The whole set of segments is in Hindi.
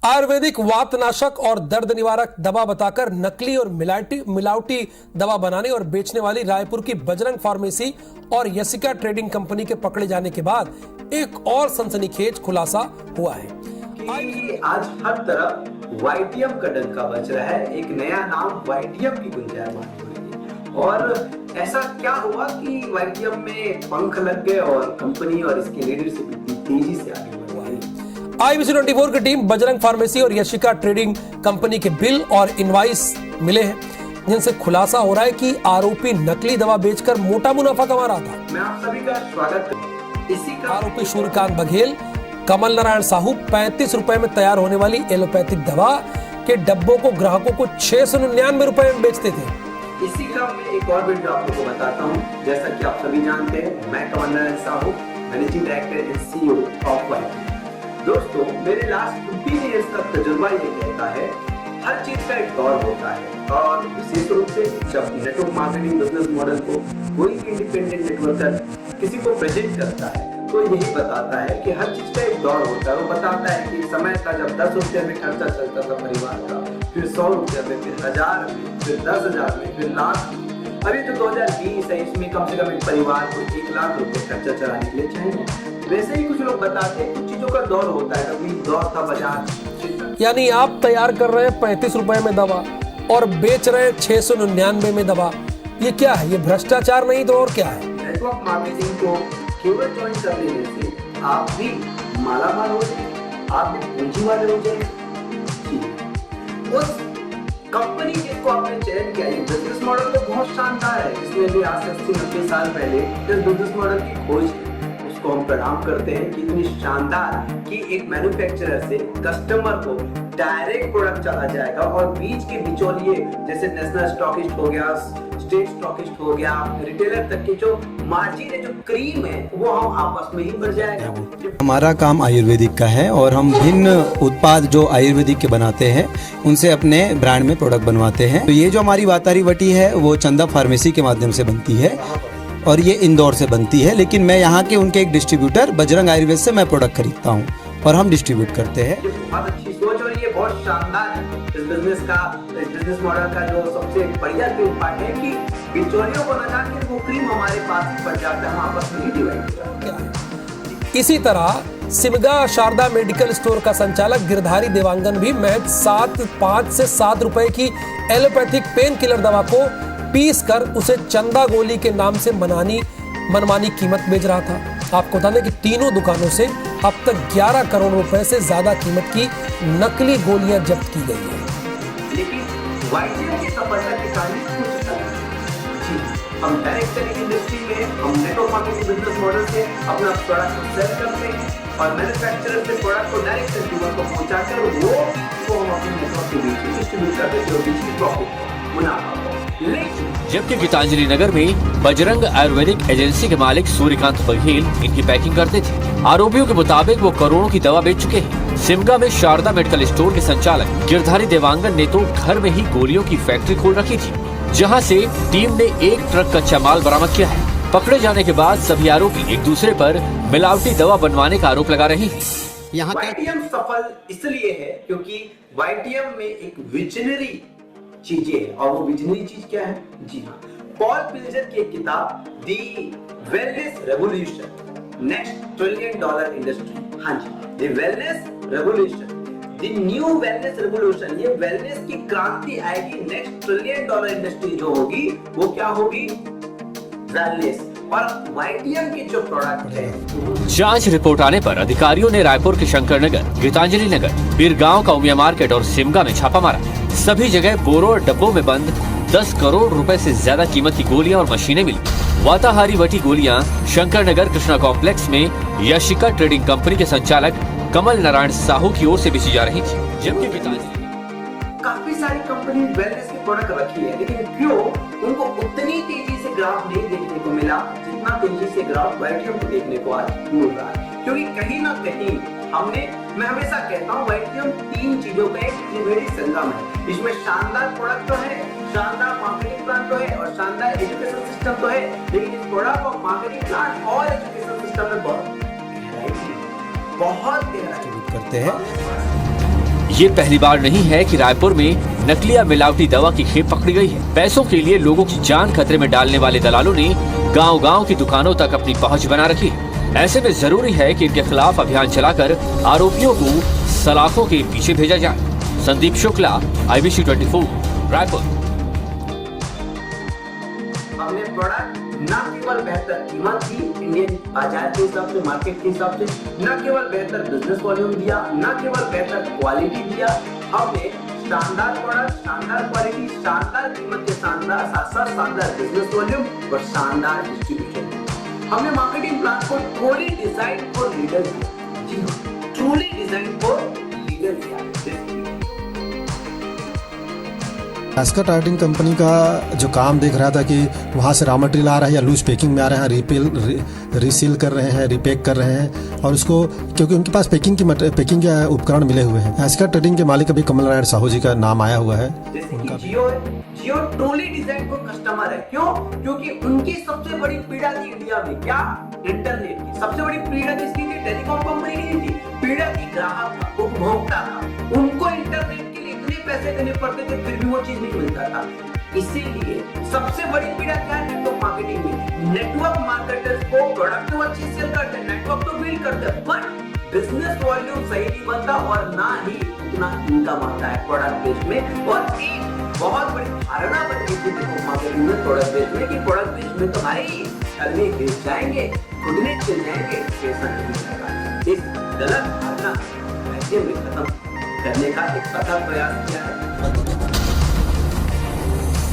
आयुर्वेदिक वातनाशक और दर्द निवारक दवा बताकर नकली और मिलावटी दवा बनाने और बेचने वाली रायपुर की बजरंग फार्मेसी और यशिका ट्रेडिंग कंपनी के पकड़े जाने के बाद एक और सनसनीखेज खुलासा हुआ है कि आज हर तरफ वाईटीएम का डंका बज रहा है। एक नया नाम वाईटीएम की गुंजायमान हो रही है। और ऐसा क्या हुआ कि वाईटीएम में पंख लग गए और कंपनी और इसकी लीडरशिप इतनी तेजी से आगे बढ़ रही है। IBC 24 की टीम बजरंग फार्मेसी और यशिका ट्रेडिंग कंपनी के बिल और इनवाइस मिले हैं, जिनसे खुलासा हो रहा है कि आरोपी नकली दवा बेचकर मोटा मुनाफा कमा रहा था। मैं आप सभी का स्वागत करता हूं। इसी का आरोपी सूर्यकांत बघेल कमल नारायण साहू 35 रुपए में तैयार होने वाली एलोपैथिक दवा के डब्बों को ग्राहकों को 699 रुपए में बेचते थे। इसी का मैं एक और वीडियो आप लोगों को बताता हूं। जैसा कि आप सभी जानते हैं, मैं Kamal Narayan Sahu, managing director and CEO of YTM. दोस्तों, मेरे लास्ट 15 इयर्स का तजुर्बा ये कहता है, हर चीज का एक दौर होता है और विशेष रूप से जब नेटवर्क मार्केटिंग बिजनेस मॉडल को कोई इंडिपेंडेंट नेटवर्कर किसी को प्रेजेंट करता है तो यही बताता है कि हर चीज का एक दौर होता है। वो बताता है कि समय था जब 10 रुपये में खर्चा चलता था परिवार का, फिर 100 रुपये में, फिर 1000 में, फिर 10,000 में, फिर लाख। अभी जो 2020 है, इसमें कम से कम एक परिवार को 1 लाख रुपए खर्चा चलाने के लिए चाहिए। वैसे ही कुछ लोग बताते हैं कुछ चीजों का दौर होता है। कभी दौर था बाजार। यानी आप तैयार कर रहे हैं 35 रुपए में दवा और बेच रहे हैं 699 में दवा। ये क्या है? ये भ्रष्टाचार नहीं तो और क्या है? नेटवर्क मार्केटिंग को केवल ज्वाइन कर लेने से आप भी मालामाल हो जाए, आप भी पूंजी वाले हो जाए। उस कंपनी जिसको आपने चयन किया, ये बिजनेस मॉडल तो बहुत शानदार है। इसमें भी आज से 80-90 साल पहले इस बिजनेस मॉडल की खोज की। उसको हम प्रणाम करते हैं कि इतनी शानदार कि एक मैन्युफैक्चरर से कस्टमर को डायरेक्ट प्रोडक्ट चला जाएगा और बीच के बिचौलिए जैसे नेशनल स्टॉकिस्ट हो गया, स्टेट स्टॉकिस्ट हो गया, रिटेलर तक की जो मार्जिन है, जो क्रीम है, वो हम आपस में ही भर जाएगा। हमारा काम आयुर्वेदिक का है और हम भिन्न उत्पाद जो आयुर्वेदिक के बनाते हैं उनसे अपने ब्रांड में प्रोडक्ट बनवाते हैं। तो ये जो हमारी वातारी वटी है वो चंदा फार्मेसी के माध्यम से बनती है और ये इंदौर से बनती है, लेकिन मैं यहाँ के उनके एक डिस्ट्रीब्यूटर बजरंग आयुर्वेद से मैं प्रोडक्ट खरीदता हूँ और हम डिस्ट्रीब्यूट करते हैं। बहुत अच्छी सोच और ये बहुत शानदार है। इस बिजनेस मॉडल का जो सबसे बढ़िया पार्ट है कि बिचौलियों को न जाके वो क्रीम हमारे पास ही पड़ जाता है, हम आपस में ही डिवाइड करते हैं। इसी तरह सिमगा शारदा मेडिकल स्टोर का संचालक गिरधारी देवांगन भी महज 5 से 7 रुपए की एलोपैथिक पेन किलर दवा को पीस कर उसे चंदा गोली के नाम से मनमानी कीमत बेच रहा था। आपको बता दें कि तीनों दुकानों से अब तक 11 करोड़ रुपए से ज्यादा कीमत की नकली गोलियां जब्त की गई है। लेकिन वाईटीएम की सफलता की कहानी कुछ अलग है। हम डायरेक्ट सेलिंग इंडस्ट्री में हम नेटवर्क मार्केटिंग बिजनेस मॉडल से अपना प्रोडक्ट सेल करते हैं और मैन्युफैक्चरर से प्रोडक्ट को डायरेक्ट कंज्यूमर को पहुंचाकर वो हम अपने नेटवर्क के बीच डिस्ट्रीब्यूट करते हैं, जो बीच प्रॉफिट मुनाफा। जबकि गीतांजलि नगर में बजरंग आयुर्वेदिक एजेंसी के मालिक सूर्यकांत बघेल इनकी पैकिंग करते थे। आरोपियों के मुताबिक वो करोड़ों की दवा बेच चुके हैं। सिमगा में शारदा मेडिकल स्टोर के संचालक गिरधारी देवांगन ने तो घर में ही गोलियों की फैक्ट्री खोल रखी थी, जहां से टीम ने 1 ट्रक कच्चा माल बरामद किया है। पकड़े जाने के बाद सभी आरोपी एक दूसरे पर मिलावटी दवा बनवाने का आरोप लगा रहे हैं। यहाँ वाईटीएम सफल इसलिए है क्योंकि वाईटीएम में एक विजनरी चीजें है। और वो विजनरी चीज क्या है? जी हाँ, पॉल पिल्जर की एक किताब the wellness revolution, next $1 trillion industry. हाँ जी, the wellness revolution, the new wellness revolution. ये वेलनेस की क्रांति आएगी। नेक्स्ट $1 ट्रिलियन इंडस्ट्री जो होगी वो क्या होगी? वेलनेस। और वाईटीएम के जो प्रोडक्ट है। जांच रिपोर्ट आने पर अधिकारियों ने रायपुर के शंकर नगर, गीतांजलि नगर, बीरगांव का उमिया मार्केट और सिमगा में छापा मारा। सभी जगह बोरों और डब्बों में बंद 10 करोड़ रुपए से ज्यादा कीमत की गोलियां और मशीनें मिली। वाताहारी वटी गोलियां शंकर नगर कृष्णा कॉम्प्लेक्स में यशिका ट्रेडिंग कंपनी के संचालक कमल नारायण साहू की ओर से बेची जा रही थी। जबकि गीतांजलि काफी सारी कंपनी वेलनेस के प्रोडक्ट रखी है, लेकिन क्यों उनको उतनी तेजी से ग्राफ नहीं देखने को मिला जितना तेजी से ग्राफ वाईटीएम को देखने को आज मिल रहा है? क्योंकि कहीं ना कहीं मैं हमेशा कहता हूँ वाईटीएम 3 चीजों का एक त्रिवेणी संगम है। इसमें शानदार प्रोडक्ट तो है, शानदार मार्केटिंग प्लान तो है और शानदार एजुकेशन सिस्टम तो है, लेकिन इस प्रोडक्ट और मार्केटिंग प्लान और एजुकेशन सिस्टम में बहुत गहराई करते हैं। ये पहली बार नहीं है कि रायपुर में नकली या मिलावटी दवा की खेप पकड़ी गई है। पैसों के लिए लोगों की जान खतरे में डालने वाले दलालों ने गांव-गांव की दुकानों तक अपनी पहुंच बना रखी है। ऐसे में जरूरी है कि इनके खिलाफ अभियान चलाकर आरोपियों को सलाखों के पीछे भेजा जाए। संदीप शुक्ला, IBC 24, रायपुर। हमने प्रोडक्ट न केवल बेहतर कीमत दी इंडियन बाजार के हिसाब से, मार्केट के हिसाब से, न केवल बेहतर बिजनेस वॉल्यूम दिया, न केवल बेहतर क्वालिटी दिया, हमने शानदार प्रोडक्ट, शानदार क्वालिटी, शानदार कीमत के साथ साथ शानदार बिजनेस वॉल्यूम और शानदार डिस्ट्रीब्यूशन। हमने मार्केटिंग प्लान को ट्रूली डिजाइन फॉर लीडर किया। जी हाँ, ट्रूली डिजाइन फॉर लीडर किया। एस्कर टार्टिंग कंपनी का जो काम देख रहा था कि वहाँ से रॉ मटेरियल आ रहा है या लूज पैकिंग में आ रहा है, रीसील कर रहे हैं, रीपैक कर रहे हैं, और उसको क्योंकि उनके पास पैकिंग के उपकरण मिले हुए हैं। एस्कर ट्रेडिंग के मालिक अभी कमल नारायण साहू जी का नाम आया हुआ है। जियो ट्रूली डिजाइन फॉर कस्टमर है। क्यों? क्योंकि उनकी सबसे बड़ी पीड़ा थी इंडिया में क्या? इंटरनेट की। सबसे बड़ी पीड़ा किसकी थी? टेलीकॉम कंपनी की थी। पीड़ा की ग्राहक का, उपभोक्ता का। उनको इंटरनेट के लिए इतने पैसे देने पड़ते थे, फिर भी वो चीज नहीं मिलता था। इसीलिए सबसे बड़ी पीड़ा क्या है? नेटवर्क मार्केटिंग में। नेटवर्क मार्केटर्स को प्रोडक्ट तो अच्छी सेल करते हैं, नेटवर्क तो बिल्ड करते हैं, बट बिजनेस वॉल्यूम सही नहीं बनता और ना ही उतना इनकम आता है प्रोडक्ट बेच में। और एक बहुत बड़ी धारणा बन गई थी नेटवर्क मार्केटिंग में, प्रोडक्ट बेच में, कि प्रोडक्ट बेच में तो भाई अगले बेच जाएंगे, खुद ने चल जाएंगे, पैसा नहीं मिलेगा। इस गलत धारणा ऐसे में खत्म करने का एक सतत प्रयास किया है।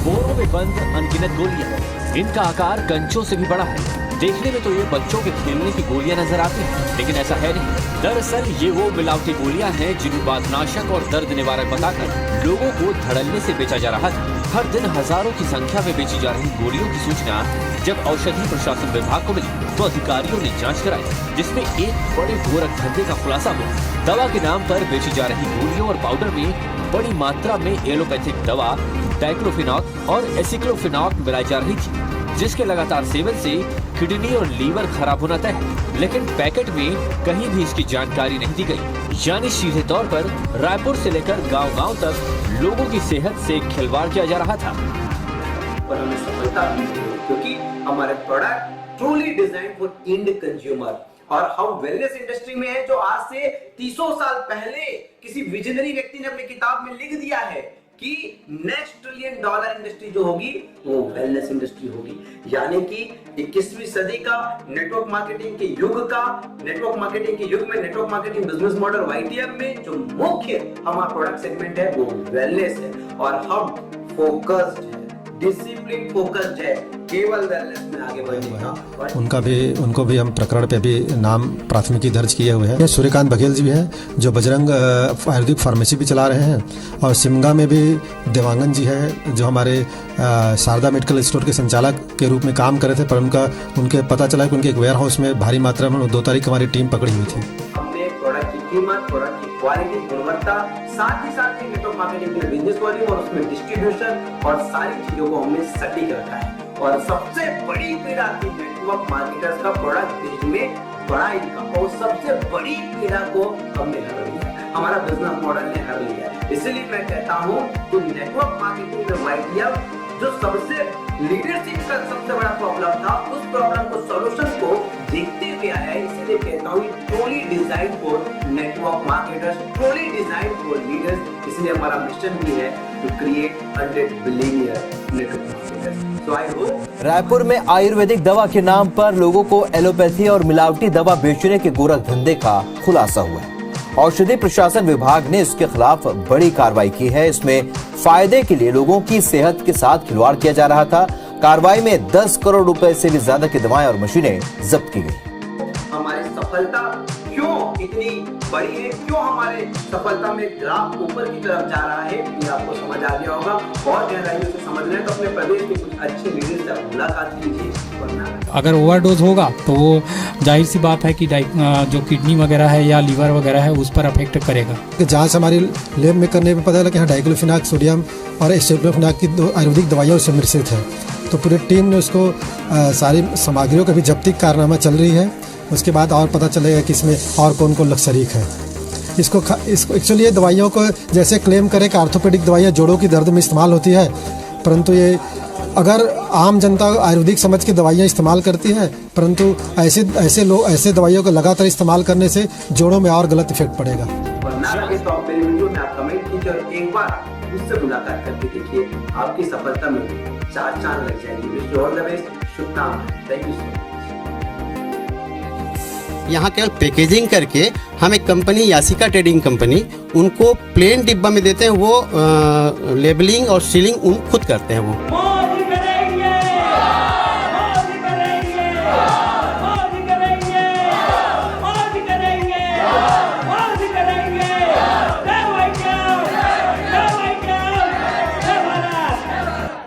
बोरों में बंद अनगिनत गोलियां, इनका आकार कंचों से भी बड़ा है। देखने में तो ये बच्चों के खेलने की गोलियां नजर आती हैं, लेकिन ऐसा है नहीं। दरअसल ये वो मिलावटी गोलियां हैं जिन्हें बातनाशक और दर्द निवारक बताकर लोगों को धड़ल्ले से बेचा जा रहा था। हर दिन हजारों की संख्या में बेची जा रही गोलियों की सूचना जब औषधि प्रशासन विभाग को मिली तो अधिकारियों ने जांच कराई, जिसमें एक बड़े गोरख धंधे का खुलासा हुआ। दवा के नाम पर बेची जा रही गोलियों और पाउडर में बड़ी मात्रा में एलोपैथिक दवा डाइक्लोफिनॉक और एसिक्लोफिनॉक मिलाई जा रही थी, जिसके लगातार सेवन से किडनी और लीवर खराब होना तय है। लेकिन पैकेट में कहीं भी इसकी जानकारी नहीं दी गई, यानी सीधे तौर पर रायपुर से लेकर गांव-गांव तक लोगों की सेहत से खिलवाड़ किया जा रहा था। पर हमें सफलता मिली क्योंकि हमारे product truly design for end consumer, और हम वेलनेस इंडस्ट्री में हैं जो आज से 300 साल पहले किसी विजनरी व्यक्ति ने अपनी किताब में लिख दिया है कि नेक्स्ट $1 ट्रिलियन इंडस्ट्री जो होगी वो वेलनेस इंडस्ट्री होगी। यानी कि 21वीं सदी का नेटवर्क मार्केटिंग के युग का, नेटवर्क मार्केटिंग के युग में network marketing business model YTM में जो मुख्य हमारा प्रोडक्ट सेगमेंट है वो वेलनेस है, और हम फोकस्ड है, डिसिप्लिन फोकस्ड है, केवल वेलनेस में आगे बढ़ने का। उनको भी हम प्रकरण पे भी नाम प्राथमिकी दर्ज किए हुए हैं। सूर्यकांत बघेल जी भी हैं जो बजरंग आयुर्वेदिक फार्मेसी भी चला रहे हैं, और सिमगा में भी देवांगन जी है जो हमारे शारदा मेडिकल स्टोर के संचालक के रूप में काम कर रहे थे, पर उनके पता चला कि उनके एक वेयर हाउस में भारी मात्रा में 2 तारीख हमारी टीम पकड़ी हुई थी। हमने प्रोडक्ट की कीमत, प्रोडक्ट की क्वालिटी, गुणवत्ता, साथ ही साथ नेटवर्क मार्केटिंग के बिजनेस वॉल्यूम और उसमें डिस्ट्रीब्यूशन और सारी चीजों को हमने सटीक रखा है। और सबसे बड़ी पीड़ा थी नेटवर्क मार्केटर्स का प्रोडक्ट बेच में बड़ा इनकम, और सबसे बड़ी पीड़ा को हमने हर लिया, हमारा बिजनेस मॉडल ने हर लिया। इसलिए मैं कहता हूँ कि नेटवर्क मार्केटिंग में YTM जो सबसे लीडरशिप का सबसे बड़ा प्रॉब्लम था, उस प्रॉब्लम को सॉल्यूशन को देखते हुए आया है। इसलिए कहता हूँ truly design for network marketers, truly design for leaders. इसलिए हमारा मिशन भी है to create 100 billionaire network marketers. तो आई होप रायपुर में आयुर्वेदिक दवा के नाम पर लोगों को एलोपैथी और मिलावटी दवा बेचने के गोरख धंधे का खुलासा हुआ है। औषधि प्रशासन विभाग ने इसके खिलाफ बड़ी कार्रवाई की है। इसमें फायदे के लिए लोगों की सेहत के साथ खिलवाड़ किया जा रहा था। कार्रवाई में 10 करोड़ रुपए से भी ज्यादा की दवाएं और मशीनें जब्त की गई। हमारी सफलता क्यों इतनी बड़ी है, क्यों हमारे सफलता में ग्राफ ऊपर की तरफ जा रहा है, ये आपको समझ आ गया होगा। बहुत गहराइयों से समझना है तो अपने प्रदेश के कुछ अच्छे लीडर्स से मुलाकात कीजिए। अगर ओवरडोज होगा तो वो जाहिर सी बात है कि जो किडनी वगैरह है या लीवर वगैरह है उस पर अफेक्ट करेगा। जांच हमारी लैब में करने में पता चला कि यहाँ डाइक्लोफिनाक, सोडियम और एसिक्लोफिनाक की 2 आयुर्वेदिक दवाइयाँ उससे मिश्रित है। तो पूरी टीम ने उसको सारी सामग्रियों का भी जब्ती कारनामा चल रही है। उसके बाद और पता चलेगा कि इसमें और कौन कौन लोग शरीक है। इसको एक्चुअली ये दवाइयों को जैसे क्लेम करें कि आर्थोपेडिक दवाइयाँ जोड़ों की दर्द में इस्तेमाल होती है, परंतु ये अगर आम जनता आयुर्वेदिक समझ के दवाइयाँ इस्तेमाल करती है, परंतु ऐसे दवाइयों को लगातार इस्तेमाल करने से जोड़ों में और गलत इफेक्ट पड़ेगा। वरना लगे तो आप मेरे वीडियो में आप कमेंट कीजिए और एक बार मुझसे मुलाकात करके देखिए, आपकी सफलता में 4 चांद लग जाएंगे। Wish you all the best, शुभकामनाएं। Thank you so much. यहाँ केवल पैकेजिंग करके हम एक कंपनी यासिका ट्रेडिंग कंपनी उनको प्लेन डिब्बा में देते हैं, वो लेबलिंग और सीलिंग उन खुद करते हैं वो।